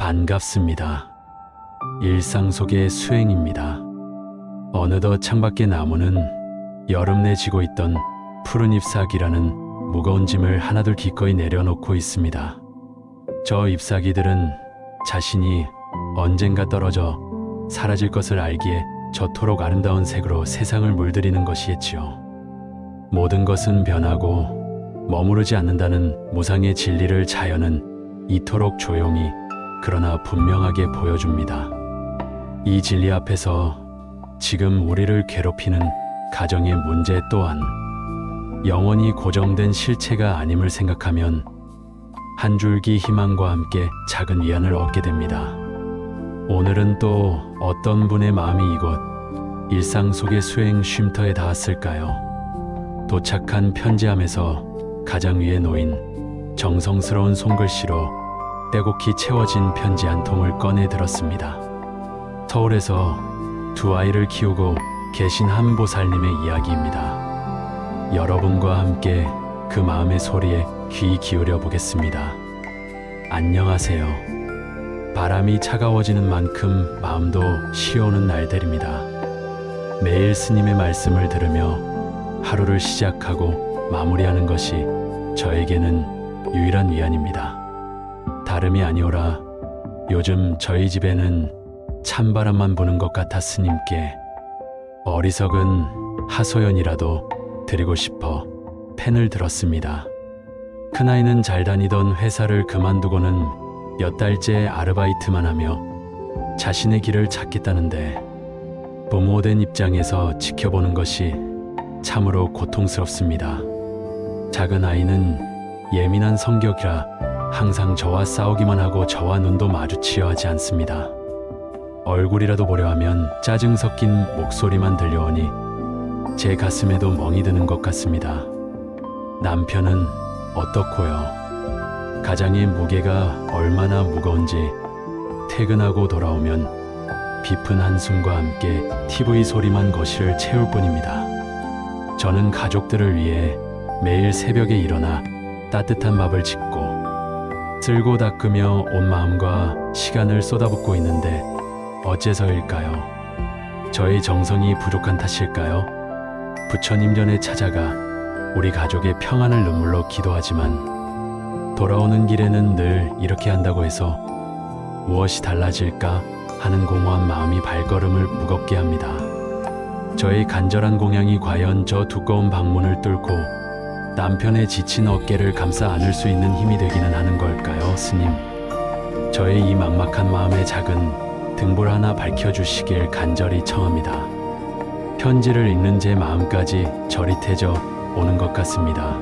반갑습니다. 일상 속의 수행입니다. 어느덧 창밖의 나무는 여름내 지고 있던 푸른 잎사귀라는 무거운 짐을 하나둘 기꺼이 내려놓고 있습니다. 저 잎사귀들은 자신이 언젠가 떨어져 사라질 것을 알기에 저토록 아름다운 색으로 세상을 물들이는 것이겠지요. 모든 것은 변하고 머무르지 않는다는 무상의 진리를 자연은 이토록 조용히 그러나 분명하게 보여줍니다. 이 진리 앞에서 지금 우리를 괴롭히는 가정의 문제 또한 영원히 고정된 실체가 아님을 생각하면 한 줄기 희망과 함께 작은 위안을 얻게 됩니다. 오늘은 또 어떤 분의 마음이 이곳 일상 속의 수행 쉼터에 닿았을까요? 도착한 편지함에서 가장 위에 놓인 정성스러운 손글씨로 때곡히 채워진 편지 한 통을 꺼내 들었습니다. 서울에서 두 아이를 키우고 계신 한 보살님의 이야기입니다. 여러분과 함께 그 마음의 소리에 귀 기울여 보겠습니다. 안녕하세요. 바람이 차가워지는 만큼 마음도 쉬어오는 날들입니다. 매일 스님의 말씀을 들으며 하루를 시작하고 마무리하는 것이 저에게는 유일한 위안입니다. 다름이 아니오라 요즘 저희 집에는 찬바람만 부는 것 같아 스님께 어리석은 하소연이라도 드리고 싶어 펜을 들었습니다. 큰아이는 잘 다니던 회사를 그만두고는 몇 달째 아르바이트만 하며 자신의 길을 찾겠다는데 부모된 입장에서 지켜보는 것이 참으로 고통스럽습니다. 작은 아이는 예민한 성격이라 항상 저와 싸우기만 하고 저와 눈도 마주치려 하지 않습니다. 얼굴이라도 보려 하면 짜증 섞인 목소리만 들려오니 제 가슴에도 멍이 드는 것 같습니다. 남편은 어떻고요? 가장의 무게가 얼마나 무거운지 퇴근하고 돌아오면 깊은 한숨과 함께 TV 소리만 거실을 채울 뿐입니다. 저는 가족들을 위해 매일 새벽에 일어나 따뜻한 밥을 짓고 쓸고 닦으며 온 마음과 시간을 쏟아붓고 있는데 어째서일까요? 저의 정성이 부족한 탓일까요? 부처님 전에 찾아가 우리 가족의 평안을 눈물로 기도하지만 돌아오는 길에는 늘 이렇게 한다고 해서 무엇이 달라질까 하는 공허한 마음이 발걸음을 무겁게 합니다. 저의 간절한 공양이 과연 저 두꺼운 방문을 뚫고 남편의 지친 어깨를 감싸 안을 수 있는 힘이 되기는 하는 걸까요, 스님? 저의 이 막막한 마음의 작은 등불 하나 밝혀주시길 간절히 청합니다. 편지를 읽는 제 마음까지 저릿해져 오는 것 같습니다.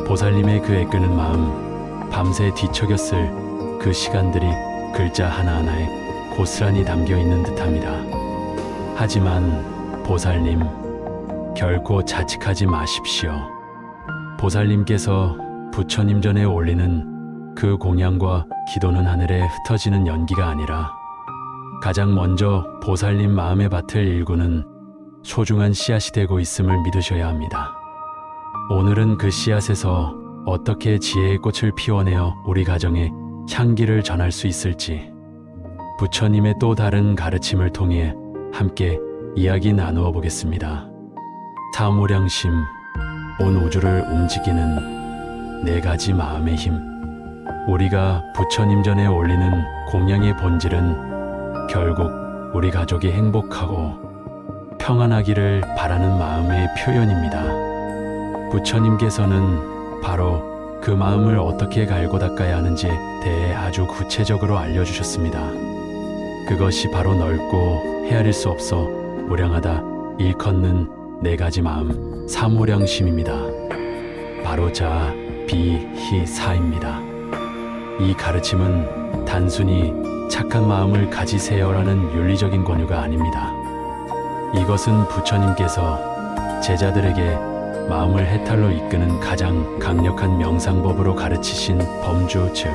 보살님의 그 애끄는 마음, 밤새 뒤척였을 그 시간들이 글자 하나하나에 고스란히 담겨 있는 듯합니다. 하지만 보살님, 결코 자책하지 마십시오. 보살님께서 부처님 전에 올리는 그 공양과 기도는 하늘에 흩어지는 연기가 아니라 가장 먼저 보살님 마음의 밭을 일구는 소중한 씨앗이 되고 있음을 믿으셔야 합니다. 오늘은 그 씨앗에서 어떻게 지혜의 꽃을 피워내어 우리 가정에 향기를 전할 수 있을지 부처님의 또 다른 가르침을 통해 함께 이야기 나누어 보겠습니다. 사무량심, 온 우주를 움직이는 네 가지 마음의 힘. 우리가 부처님 전에 올리는 공양의 본질은 결국 우리 가족이 행복하고 평안하기를 바라는 마음의 표현입니다. 부처님께서는 바로 그 마음을 어떻게 갈고 닦아야 하는지에 대해 아주 구체적으로 알려주셨습니다. 그것이 바로 넓고 헤아릴 수 없어 무량하다 일컫는 네 가지 마음, 사무량심입니다. 바로 자, 비, 희, 사입니다. 이 가르침은 단순히 착한 마음을 가지세요라는 윤리적인 권유가 아닙니다. 이것은 부처님께서 제자들에게 마음을 해탈로 이끄는 가장 강력한 명상법으로 가르치신 범주, 즉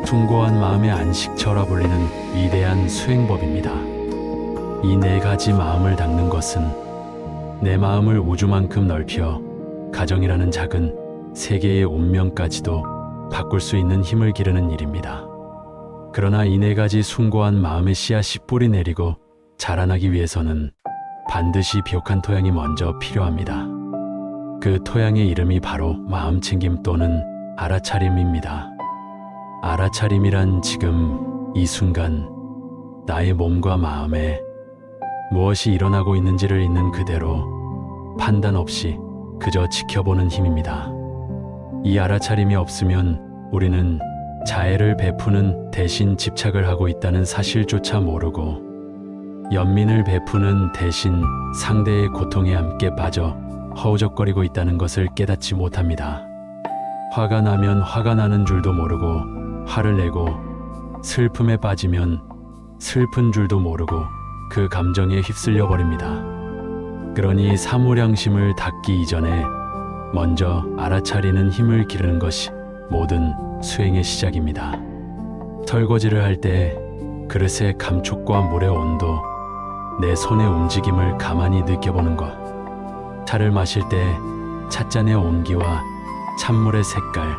숭고한 마음의 안식처라 불리는 위대한 수행법입니다. 이 네 가지 마음을 닦는 것은 내 마음을 우주만큼 넓혀 가정이라는 작은 세계의 운명까지도 바꿀 수 있는 힘을 기르는 일입니다. 그러나 이 네 가지 숭고한 마음의 씨앗이 뿌리 내리고 자라나기 위해서는 반드시 비옥한 토양이 먼저 필요합니다. 그 토양의 이름이 바로 마음챙김 또는 알아차림입니다. 알아차림이란 지금 이 순간 나의 몸과 마음에 무엇이 일어나고 있는지를 있는 그대로 판단 없이 그저 지켜보는 힘입니다. 이 알아차림이 없으면 우리는 자애를 베푸는 대신 집착을 하고 있다는 사실조차 모르고 연민을 베푸는 대신 상대의 고통에 함께 빠져 허우적거리고 있다는 것을 깨닫지 못합니다. 화가 나면 화가 나는 줄도 모르고 화를 내고 슬픔에 빠지면 슬픈 줄도 모르고 그 감정에 휩쓸려 버립니다. 그러니 사무량심을 닦기 이전에 먼저 알아차리는 힘을 기르는 것이 모든 수행의 시작입니다. 설거지를 할 때 그릇의 감촉과 물의 온도, 내 손의 움직임을 가만히 느껴보는 것, 차를 마실 때 찻잔의 온기와 찬물의 색깔,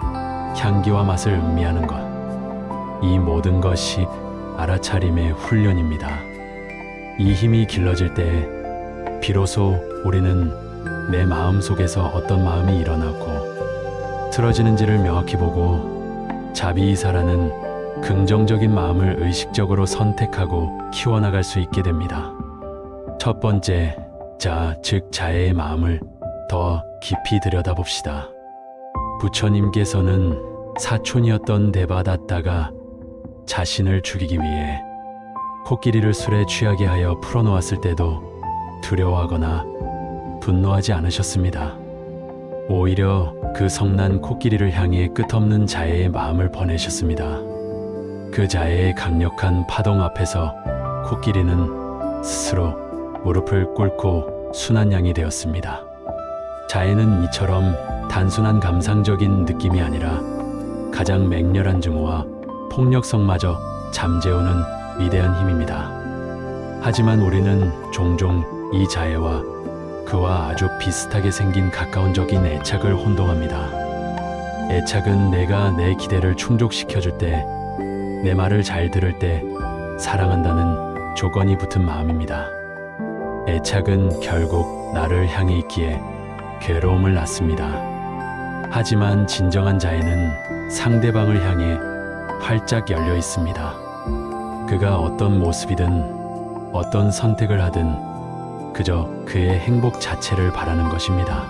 향기와 맛을 음미하는 것, 이 모든 것이 알아차림의 훈련입니다. 이 힘이 길러질 때 비로소 우리는 내 마음 속에서 어떤 마음이 일어나고 틀어지는지를 명확히 보고 자비이사라는 긍정적인 마음을 의식적으로 선택하고 키워나갈 수 있게 됩니다. 첫 번째, 즉 자애의 마음을 더 깊이 들여다봅시다. 부처님께서는 사촌이었던 대바다다가 자신을 죽이기 위해 코끼리를 술에 취하게 하여 풀어놓았을 때도 두려워하거나 분노하지 않으셨습니다. 오히려 그 성난 코끼리를 향해 끝없는 자애의 마음을 보내셨습니다. 그 자애의 강력한 파동 앞에서 코끼리는 스스로 무릎을 꿇고 순한 양이 되었습니다. 자애는 이처럼 단순한 감상적인 느낌이 아니라 가장 맹렬한 증오와 폭력성마저 잠재우는 위대한 힘입니다. 하지만 우리는 종종 이 자애와 그와 아주 비슷하게 생긴 가까운적인 애착을 혼동합니다. 애착은 내가 내 기대를 충족시켜줄 때, 내 말을 잘 들을 때 사랑한다는 조건이 붙은 마음입니다. 애착은 결국 나를 향해 있기에 괴로움을 낳습니다. 하지만 진정한 자애는 상대방을 향해 활짝 열려 있습니다. 그가 어떤 모습이든 어떤 선택을 하든 그저 그의 행복 자체를 바라는 것입니다.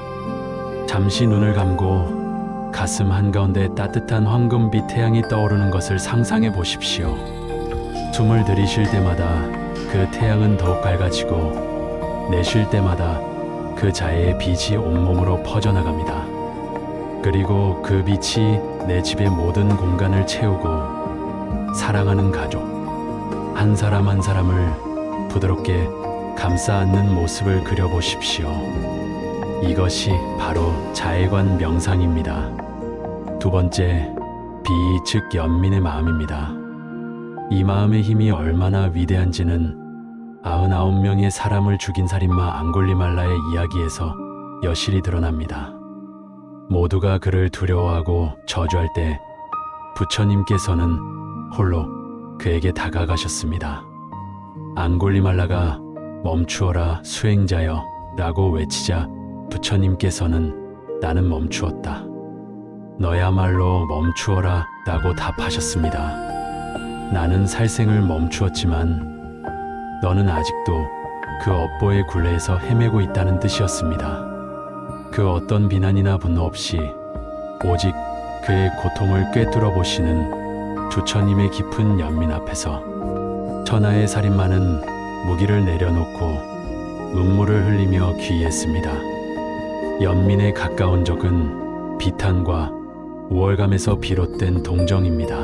잠시 눈을 감고 가슴 한가운데 따뜻한 황금빛 태양이 떠오르는 것을 상상해 보십시오. 숨을 들이쉴 때마다 그 태양은 더욱 밝아지고 내쉴 때마다 그 자애의 빛이 온몸으로 퍼져나갑니다. 그리고 그 빛이 내 집의 모든 공간을 채우고 사랑하는 가족, 한 사람 한 사람을 부드럽게 감싸 안는 모습을 그려보십시오. 이것이 바로 자애관 명상입니다. 두 번째, 즉 연민의 마음입니다. 이 마음의 힘이 얼마나 위대한지는 99명의 사람을 죽인 살인마 앙골리말라의 이야기에서 여실히 드러납니다. 모두가 그를 두려워하고 저주할 때 부처님께서는 홀로 그에게 다가가셨습니다. 앙골리말라가 멈추어라 수행자여 라고 외치자 부처님께서는 나는 멈추었다. 너야말로 멈추어라 라고 답하셨습니다. 나는 살생을 멈추었지만 너는 아직도 그 업보의 굴레에서 헤매고 있다는 뜻이었습니다. 그 어떤 비난이나 분노 없이 오직 그의 고통을 꿰뚫어 보시는 부처님의 깊은 연민 앞에서 천하의 살인마는 무기를 내려놓고 눈물을 흘리며 귀의했습니다. 연민에 가까운 적은 비탄과 우월감에서 비롯된 동정입니다.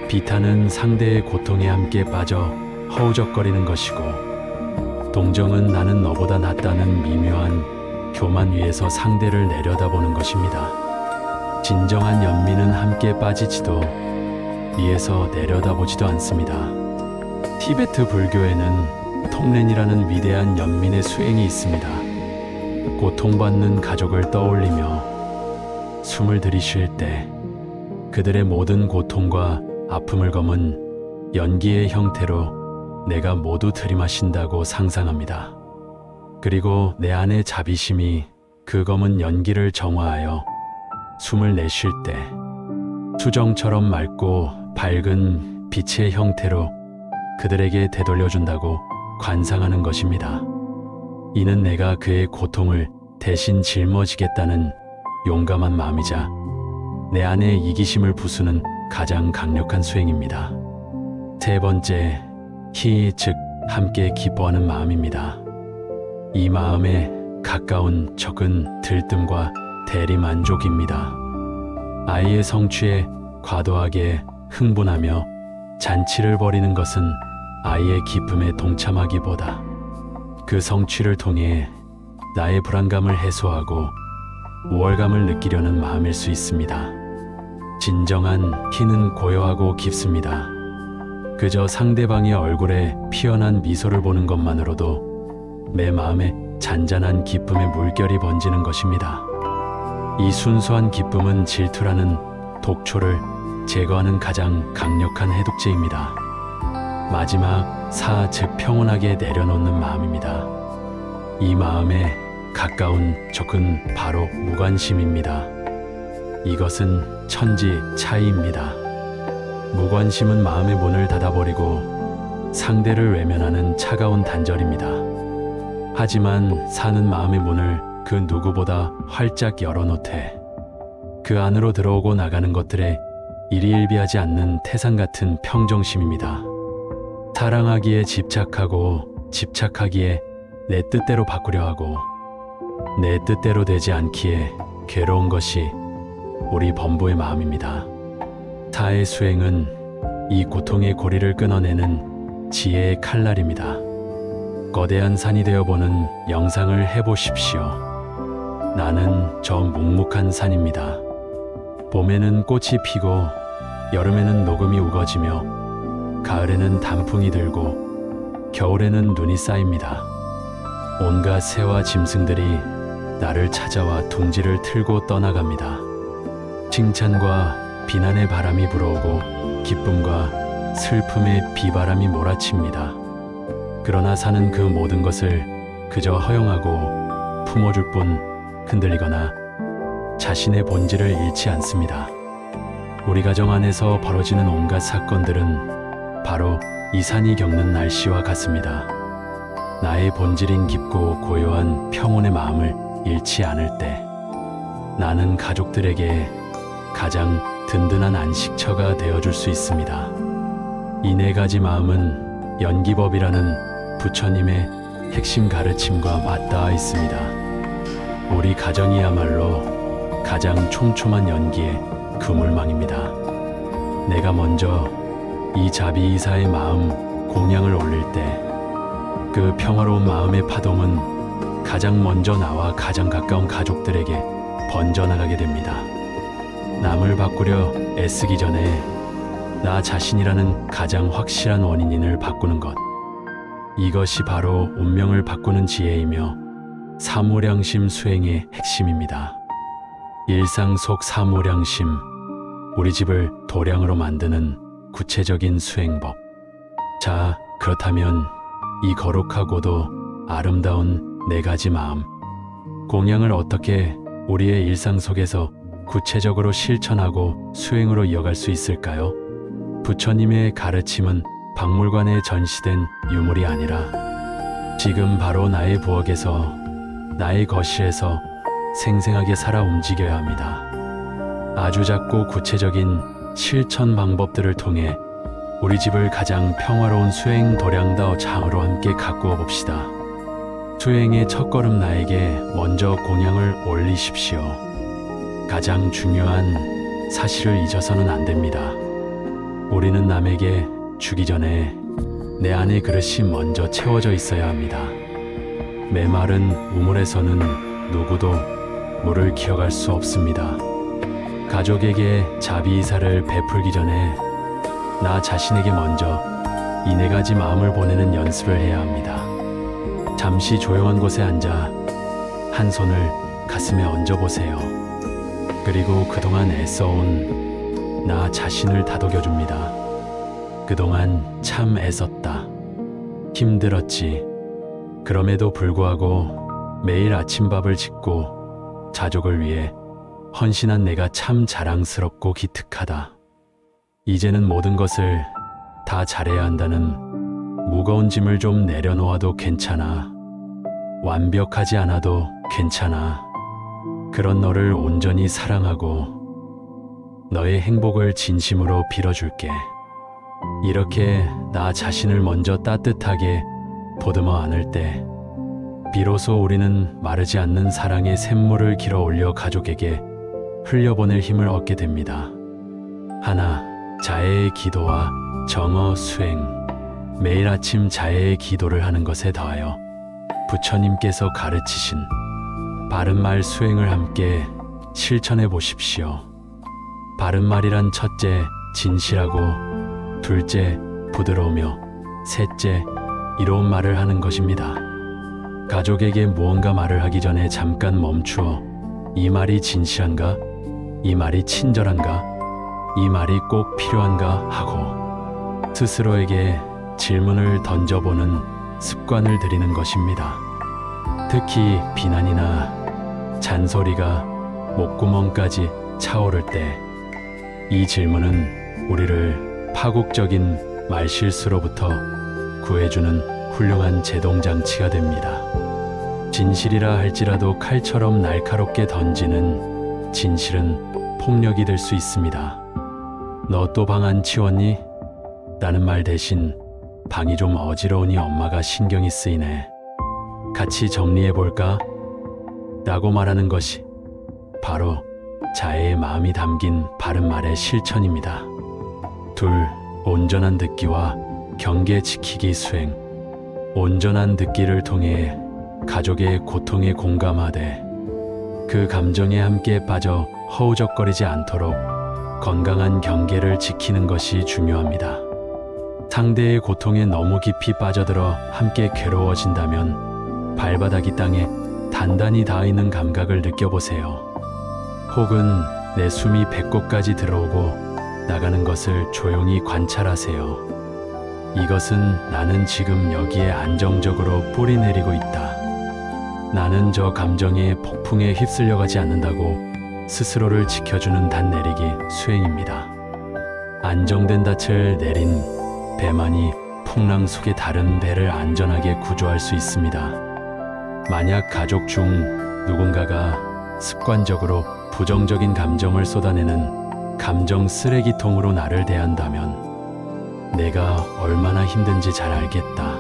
비탄은 상대의 고통에 함께 빠져 허우적거리는 것이고, 동정은 나는 너보다 낫다는 미묘한 교만 위에서 상대를 내려다보는 것입니다. 진정한 연민은 함께 빠지지도 위에서 내려다보지도 않습니다. 티베트 불교에는 톡렌이라는 위대한 연민의 수행이 있습니다. 고통받는 가족을 떠올리며 숨을 들이쉴 때 그들의 모든 고통과 아픔을 검은 연기의 형태로 내가 모두 들이마신다고 상상합니다. 그리고 내 안의 자비심이 그 검은 연기를 정화하여 숨을 내쉴 때 수정처럼 맑고 밝은 빛의 형태로 그들에게 되돌려준다고 관상하는 것입니다. 이는 내가 그의 고통을 대신 짊어지겠다는 용감한 마음이자 내 안의 이기심을 부수는 가장 강력한 수행입니다. 세 번째, 즉 함께 기뻐하는 마음입니다. 이 마음에 가까운 적은 들뜸과 대리만족입니다. 아이의 성취에 과도하게 흥분하며 잔치를 벌이는 것은 아이의 기쁨에 동참하기보다 그 성취를 통해 나의 불안감을 해소하고 우월감을 느끼려는 마음일 수 있습니다. 진정한 희는 고요하고 깊습니다. 그저 상대방의 얼굴에 피어난 미소를 보는 것만으로도 내 마음에 잔잔한 기쁨의 물결이 번지는 것입니다. 이 순수한 기쁨은 질투라는 독초를 제거하는 가장 강력한 해독제입니다. 마지막 즉 평온하게 내려놓는 마음입니다. 이 마음에 가까운 적은 바로 무관심입니다. 이것은 천지 차이입니다. 무관심은 마음의 문을 닫아버리고 상대를 외면하는 차가운 단절입니다. 하지만 사는 마음의 문을 그 누구보다 활짝 열어놓되 그 안으로 들어오고 나가는 것들에 일희일비하지 않는 태산 같은 평정심입니다. 사랑하기에 집착하고 집착하기에 내 뜻대로 바꾸려 하고 내 뜻대로 되지 않기에 괴로운 것이 우리 범부의 마음입니다. 타의 수행은 이 고통의 고리를 끊어내는 지혜의 칼날입니다. 거대한 산이 되어보는 영상을 해보십시오. 나는 저 묵묵한 산입니다. 봄에는 꽃이 피고 여름에는 녹음이 우거지며 가을에는 단풍이 들고 겨울에는 눈이 쌓입니다. 온갖 새와 짐승들이 나를 찾아와 둥지를 틀고 떠나갑니다. 칭찬과 비난의 바람이 불어오고 기쁨과 슬픔의 비바람이 몰아칩니다. 그러나 사는 그 모든 것을 그저 허용하고 품어줄 뿐 흔들리거나 자신의 본질을 잃지 않습니다. 우리 가정 안에서 벌어지는 온갖 사건들은 바로 이 산이 겪는 날씨와 같습니다. 나의 본질인 깊고 고요한 평온의 마음을 잃지 않을 때 나는 가족들에게 가장 든든한 안식처가 되어줄 수 있습니다. 이 네 가지 마음은 연기법이라는 부처님의 핵심 가르침과 맞닿아 있습니다. 우리 가정이야말로 가장 촘촘한 연기의 그물망입니다. 내가 먼저 이 자비이사의 마음 공양을 올릴 때 그 평화로운 마음의 파동은 가장 먼저 나와 가장 가까운 가족들에게 번져나가게 됩니다. 남을 바꾸려 애쓰기 전에 나 자신이라는 가장 확실한 원인을 바꾸는 것. 이것이 바로 운명을 바꾸는 지혜이며 사무량심 수행의 핵심입니다. 일상 속 사무량심, 우리 집을 도량으로 만드는 구체적인 수행법. 자, 그렇다면 이 거룩하고도 아름다운 네 가지 마음, 공양을 어떻게 우리의 일상 속에서 구체적으로 실천하고 수행으로 이어갈 수 있을까요? 부처님의 가르침은 박물관에 전시된 유물이 아니라 지금 바로 나의 부엌에서, 나의 거실에서 생생하게 살아 움직여야 합니다. 아주 작고 구체적인 실천 방법들을 통해 우리 집을 가장 평화로운 수행 도량더 장으로 함께 가꾸어 봅시다. 수행의 첫걸음 나에게 먼저 공양을 올리십시오. 가장 중요한 사실을 잊어서는 안 됩니다. 우리는 남에게 주기 전에 내 안의 그릇이 먼저 채워져 있어야 합니다. 메마른 우물에서는 누구도 물을 기어갈 수 없습니다. 가족에게 자비이사를 베풀기 전에 나 자신에게 먼저 이 네 가지 마음을 보내는 연습을 해야 합니다. 잠시 조용한 곳에 앉아 한 손을 가슴에 얹어보세요. 그리고 그동안 애써온 나 자신을 다독여줍니다. 그동안 참 애썼다. 힘들었지. 그럼에도 불구하고 매일 아침밥을 짓고 자족을 위해 헌신한 내가 참 자랑스럽고 기특하다. 이제는 모든 것을 다 잘해야 한다는 무거운 짐을 좀 내려놓아도 괜찮아. 완벽하지 않아도 괜찮아. 그런 너를 온전히 사랑하고 너의 행복을 진심으로 빌어줄게. 이렇게 나 자신을 먼저 따뜻하게 보듬어 안을 때 비로소 우리는 마르지 않는 사랑의 샘물을 길어 올려 가족에게 흘려보낼 힘을 얻게 됩니다. 하나, 자애의 기도와 정어 수행. 매일 아침 자애의 기도를 하는 것에 더하여 부처님께서 가르치신 바른말 수행을 함께 실천해 보십시오. 바른말이란 첫째, 진실하고, 둘째, 부드러우며, 셋째, 이로운 말을 하는 것입니다. 가족에게 무언가 말을 하기 전에 잠깐 멈추어 이 말이 진실한가? 이 말이 친절한가? 이 말이 꼭 필요한가? 하고 스스로에게 질문을 던져보는 습관을 들이는 것입니다. 특히 비난이나 잔소리가 목구멍까지 차오를 때 이 질문은 우리를 파국적인 말실수로부터 구해주는 훌륭한 제동장치가 됩니다. 진실이라 할지라도 칼처럼 날카롭게 던지는 진실은 폭력이 될 수 있습니다. 너 또 방 안 치웠니? 라는 말 대신 방이 좀 어지러우니 엄마가 신경이 쓰이네. 같이 정리해볼까? 라고 말하는 것이 바로 자애의 마음이 담긴 바른 말의 실천입니다. 둘, 온전한 듣기와 경계 지키기 수행. 온전한 듣기를 통해 가족의 고통에 공감하되 그 감정에 함께 빠져 허우적거리지 않도록 건강한 경계를 지키는 것이 중요합니다. 상대의 고통에 너무 깊이 빠져들어 함께 괴로워진다면 발바닥이 땅에 단단히 닿아 있는 감각을 느껴보세요. 혹은 내 숨이 배꼽까지 들어오고 나가는 것을 조용히 관찰하세요. 이것은 나는 지금 여기에 안정적으로 뿌리 내리고 있다. 나는 저 감정의 폭풍에 휩쓸려가지 않는다고 스스로를 지켜주는 단내리기 수행입니다. 안정된 닻을 내린 배만이 풍랑 속의 다른 배를 안전하게 구조할 수 있습니다. 만약 가족 중 누군가가 습관적으로 부정적인 감정을 쏟아내는 감정 쓰레기통으로 나를 대한다면 내가 얼마나 힘든지 잘 알겠다.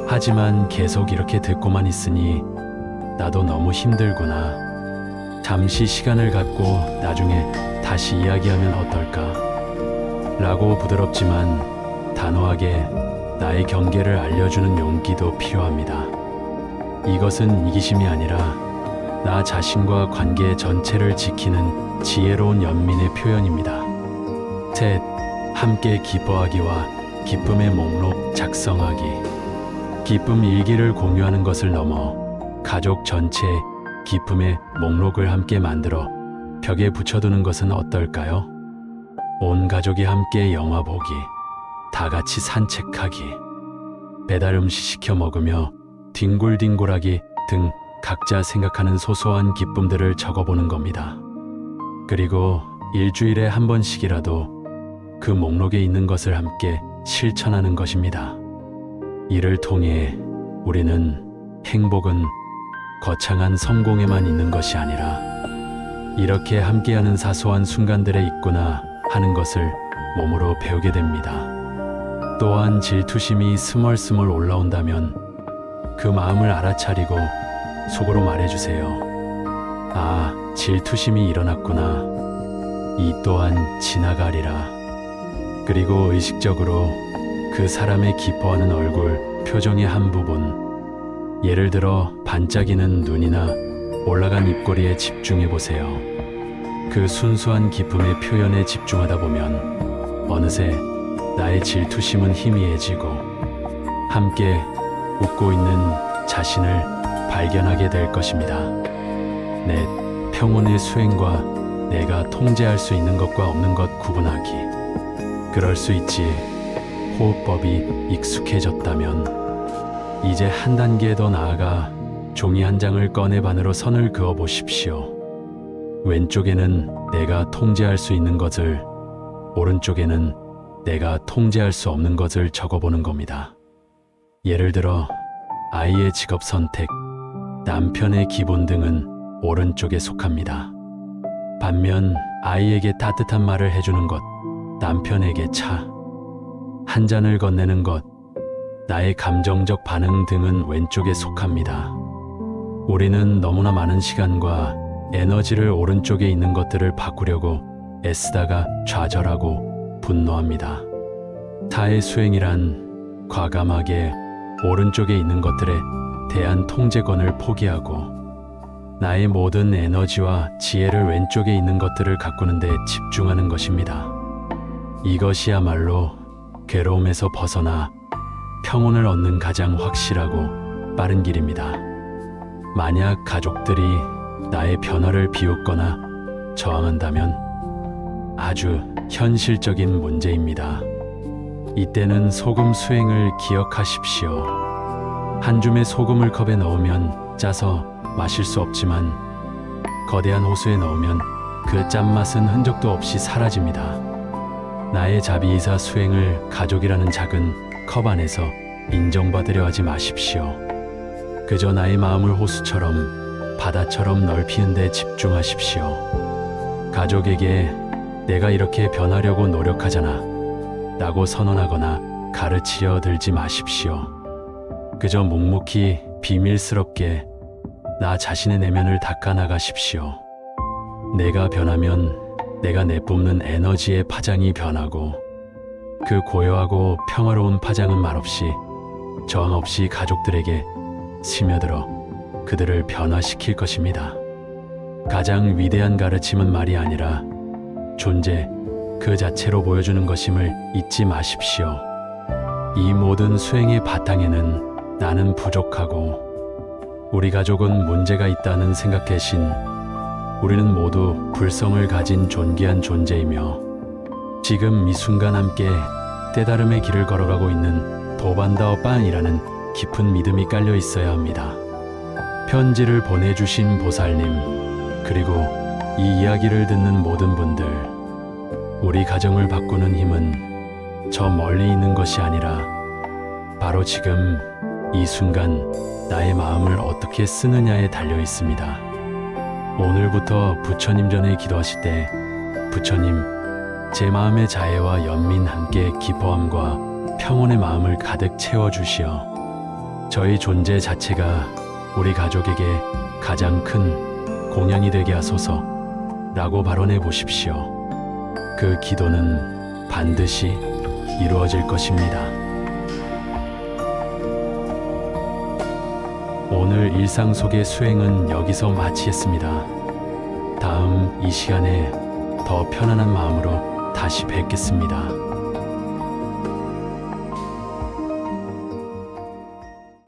하지만 계속 이렇게 듣고만 있으니 나도 너무 힘들구나. 잠시 시간을 갖고 나중에 다시 이야기하면 어떨까? 라고 부드럽지만 단호하게 나의 경계를 알려주는 용기도 필요합니다. 이것은 이기심이 아니라 나 자신과 관계 전체를 지키는 지혜로운 연민의 표현입니다. 셋, 함께 기뻐하기와 기쁨의 목록 작성하기. 기쁨 일기를 공유하는 것을 넘어 가족 전체의 기쁨의 목록을 함께 만들어 벽에 붙여두는 것은 어떨까요? 온 가족이 함께 영화 보기, 다 같이 산책하기, 배달 음식 시켜 먹으며 뒹굴뒹굴하기 등 각자 생각하는 소소한 기쁨들을 적어보는 겁니다. 그리고 일주일에 한 번씩이라도 그 목록에 있는 것을 함께 실천하는 것입니다. 이를 통해 우리는 행복은 거창한 성공에만 있는 것이 아니라 이렇게 함께하는 사소한 순간들에 있구나 하는 것을 몸으로 배우게 됩니다. 또한 질투심이 스멀스멀 올라온다면 그 마음을 알아차리고 속으로 말해주세요. 아, 질투심이 일어났구나. 이 또한 지나가리라. 그리고 의식적으로 그 사람의 기뻐하는 얼굴, 표정의 한 부분, 예를 들어 반짝이는 눈이나 올라간 입꼬리에 집중해 보세요. 그 순수한 기쁨의 표현에 집중하다 보면 어느새 나의 질투심은 희미해지고 함께 웃고 있는 자신을 발견하게 될 것입니다. 넷, 평온의 수행과 내가 통제할 수 있는 것과 없는 것 구분하기. 그럴 수 있지. 호흡법이 익숙해졌다면 이제 한 단계 더 나아가 종이 한 장을 꺼내 반으로 선을 그어 보십시오. 왼쪽에는 내가 통제할 수 있는 것을, 오른쪽에는 내가 통제할 수 없는 것을 적어보는 겁니다. 예를 들어 아이의 직업 선택, 남편의 기본 등은 오른쪽에 속합니다. 반면 아이에게 따뜻한 말을 해주는 것, 남편에게 차 한 잔을 건네는 것, 나의 감정적 반응 등은 왼쪽에 속합니다. 우리는 너무나 많은 시간과 에너지를 오른쪽에 있는 것들을 바꾸려고 애쓰다가 좌절하고 분노합니다. 타의 수행이란 과감하게 오른쪽에 있는 것들에 대한 통제권을 포기하고 나의 모든 에너지와 지혜를 왼쪽에 있는 것들을 가꾸는 데 집중하는 것입니다. 이것이야말로 괴로움에서 벗어나 평온을 얻는 가장 확실하고 빠른 길입니다. 만약 가족들이 나의 변화를 비웃거나 저항한다면 아주 현실적인 문제입니다. 이때는 소금 수행을 기억하십시오. 한 줌의 소금을 컵에 넣으면 짜서 마실 수 없지만 거대한 호수에 넣으면 그 짠맛은 흔적도 없이 사라집니다. 나의 자비이사 수행을 가족이라는 작은 컵 안에서 인정받으려 하지 마십시오. 그저 나의 마음을 호수처럼 바다처럼 넓히는 데 집중하십시오. 가족에게 내가 이렇게 변하려고 노력하잖아 라고 선언하거나 가르치려 들지 마십시오. 그저 묵묵히 비밀스럽게 나 자신의 내면을 닦아 나가십시오. 내가 변하면 내가 내뿜는 에너지의 파장이 변하고 그 고요하고 평화로운 파장은 말없이 저항 없이 가족들에게 스며들어 그들을 변화시킬 것입니다. 가장 위대한 가르침은 말이 아니라 존재 그 자체로 보여주는 것임을 잊지 마십시오. 이 모든 수행의 바탕에는 나는 부족하고 우리 가족은 문제가 있다는 생각 대신 우리는 모두 불성을 가진 존귀한 존재이며 지금 이 순간 함께 깨달음의 길을 걸어가고 있는 도반다오 빤이라는 깊은 믿음이 깔려 있어야 합니다. 편지를 보내주신 보살님, 그리고 이 이야기를 듣는 모든 분들, 우리 가정을 바꾸는 힘은 저 멀리 있는 것이 아니라 바로 지금 이 순간 나의 마음을 어떻게 쓰느냐에 달려 있습니다. 오늘부터 부처님 전에 기도하실 때 부처님, 제 마음의 자애와 연민 함께 기뻐함과 평온의 마음을 가득 채워주시어 저희 존재 자체가 우리 가족에게 가장 큰 공양이 되게 하소서 라고 발언해 보십시오. 그 기도는 반드시 이루어질 것입니다. 오늘 일상 속의 수행은 여기서 마치겠습니다. 다음 이 시간에 더 편안한 마음으로 다시 뵙겠습니다.